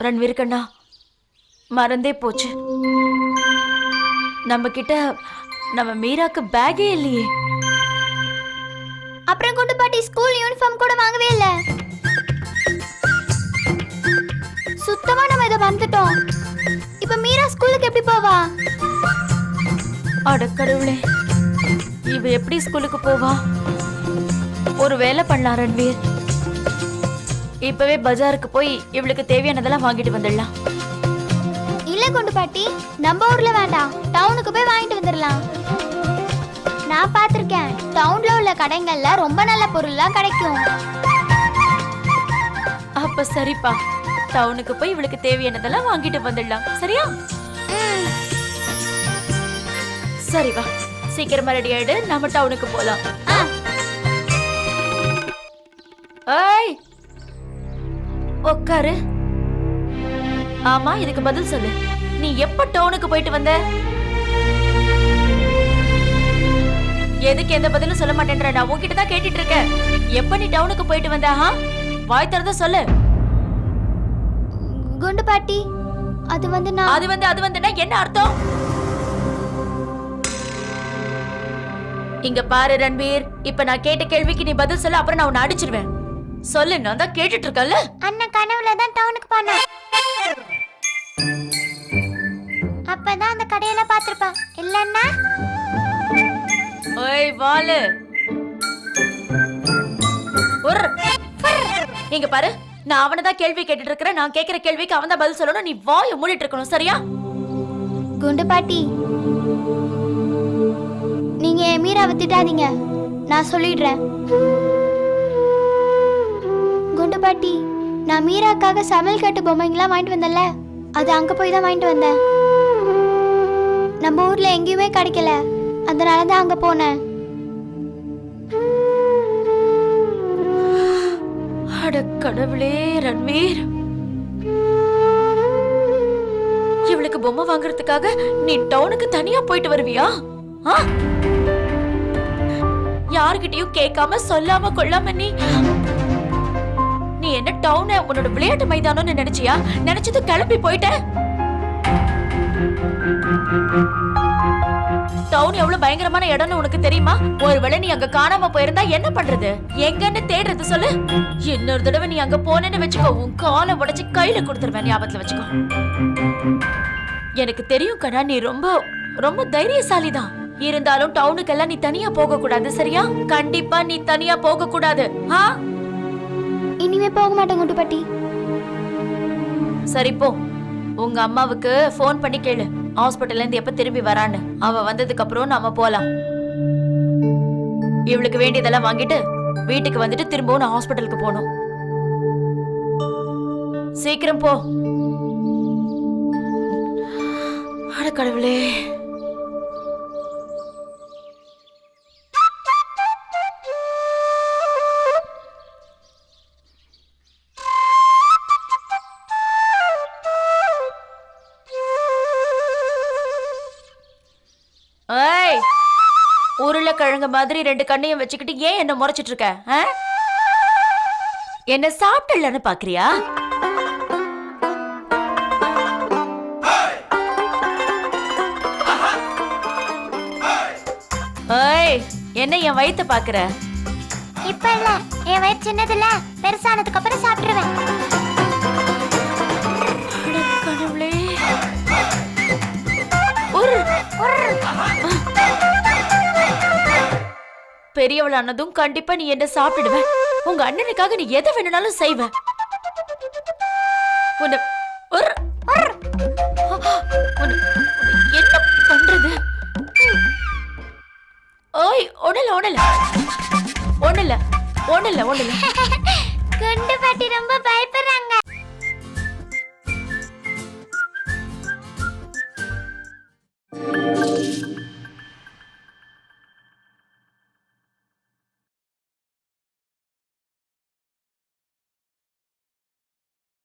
ரன்வீர் கண்ணா, மறந்தே போச்சு. நம்ம கிட்ட நம்ம மீராக்கு பேக்கே இல்லையே. அப்புறம் குண்டு பாட்டி ஸ்கூல் யூனிஃபார்ம் கூட வாங்கவே இல்ல. சுத்தமா நம்ம இதை வந்துட்டோம். இப்ப மீரா ஸ்கூலுக்கு எப்படி போவா? அட கடவுளே, இவ எப்படி ஸ்கூலுக்கு போவா? ஒரு வேலை பண்ணலாம் ரன்வீர், இப்பவே பஜாருக்கு போய் இவளுக்கு தேவையானதெல்லாம் வாங்கிட்டு வந்துடலாம். இல்ல குண்டு பாட்டி, நம்ம ஊர்ல வேண்டாம், டவுனுக்கு போய் வாங்கிட்டு வந்துடலாம். நான் பாத்திருக்கேன், டவுன்ல உள்ள கடைகள்ல ரொம்ப நல்ல பொருள்லாம் கிடைக்கும். அப்ப சரிப்பா, டவுனுக்கு போய் இவளுக்கு தேவையானதெல்லாம் வாங்கிட்டு வந்துடலாம். சரியா? சரி வா, சீக்கிரமா ரெடி ஆயிடு, நம்ம டவுனுக்கு போலாம். ஏய், உட்காரு. ஆமா, இதுக்கு பதில் சொல்லு. நீ எப்ப டவுனுக்கு போயிட்டு வந்த? எதுக்கு எந்த பதிலும் சொல்ல மாட்டேன்ற? நான் உன்கிட்ட தான் கேட்டுட்டு இருக்கேன். எப்ப நீ டவுனுக்கு போயிட்டு வந்த? வாய் திறந்து சொல்லு. குண்டு பாட்டி, அது வந்து என்ன அர்த்தம்? இங்க பாரு ரன்வீர், இப்ப நான் கேட்ட கேள்விக்கு நீ பதில் சொல்ல, அப்புறம் நான் உன்னை அடிச்சிருவேன். சொல்லு, நான் தான் கேட்டுட்டு இருக்கல. அண்ணா கனவுல தான் டவுனுக்கு போனா, அப்பதான் அந்த கடையெல்லாம் பாத்திருப்பான். இல்லன்னா ஓய் வாலு, இங்க பாரு, நான் அவனை தான் கேள்வி கேட்டுட்டு இருக்கிறேன். நான் கேட்கிற கேள்விக்கு அவன் தான் பதில் சொல்லணும். நீ வாயை மூடிட்டு இருக்கணும். சரியா? குண்டு பாட்டி, நீங்க மீராவை திட்டாதீங்க, நான் சொல்லிடுறேன். குண்டு பாட்டி, நான் மீராக்காக சமையல் கட்டு பொம்மைங்களாம் வாங்கிட்டு வந்தேன்ல, அது அங்க போய் தான் வாங்கிட்டு வந்தேன். நம்ம ஊர்ல எங்கேயுமே கிடைக்கல, அதனால தான் அங்க போனேன். அட கடவுளே ரன்வீர், இவளுக்கு பொம்மை வாங்குறதுக்காக நீ டவுனுக்கு தனியா போயிட்டு வருவியா? யாருகிட்டயும் கேட்காம சொல்லாம கொள்ளாம நீ என்ன டவுன உன்னோட விளையாட்டு மைதானம்னு நினைச்சியா? நினைச்சது கிளம்பி போயிட்ட. டவுன் எவ்வளவு பயங்கரமான இடம்னு உனக்கு தெரியுமா? ஒருவேளை நீ அங்க காணாம போயிருந்தா என்ன பண்றது? எங்கன்னு தேடுறது சொல்லு. இன்னொரு தடவை நீ அங்க போனேன்னு வச்சுக்கோ, உன் காலை உடைச்சு கையில கொடுத்துருவேன். ஞாபகத்துல வச்சுக்கோ. எனக்கு தெரியும் கண்ணா, நீ ரொம்ப ரொம்ப தைரியசாலிதான். இருந்தாலும் டவுனுக்கெல்லாம் நீ தனியா போக கூடாது. சரியா? கண்டிப்பா நீ தனியா போக கூடாது. இனிமே போக மாட்டேன் குண்டு பாட்டி. சரி போ. உங்க அம்மாவுக்கு போன் பண்ணி கேளு, ஹாஸ்பிட்டல்ல இருந்து எப்ப திரும்பி வரான்னு. அவ வந்ததுக்கு அப்புறம் நாம போலாம். இவளுக்கு வேண்டியதெல்லாம் வாங்கிட்டு வீட்டுக்கு வந்துட்டு திரும்பவும் நான் ஹாஸ்பிட்டலுக்கு போகணும். சீக்கிரம் போ. அட கடவுளே. உருளைக்கிழங்கு மாதிரி ரெண்டு கண்ணையும் வச்சுக்கிட்டு ஏன் என்ன முறைச்சிட்டு இருக்க? என்ன சாப்பிடலன்னு பாக்குறியா? என்ன என் வயித்த பாக்குற? இப்ப இல்ல, என் வயிறு சின்னதுல, பெருசானதுக்கு அப்புறம் சாப்பிடுவேன். கடவுளே. பெரியவளானதும் கண்டிப்பா நீ என்ன சாப்பிடுவ. உங்க அண்ணனுக்காக நீ எதை வேணும்னாலும் செய்வ. என்ன பண்றது? ஓய், ஒண்ணல. குண்டு பாட்டி ரொம்ப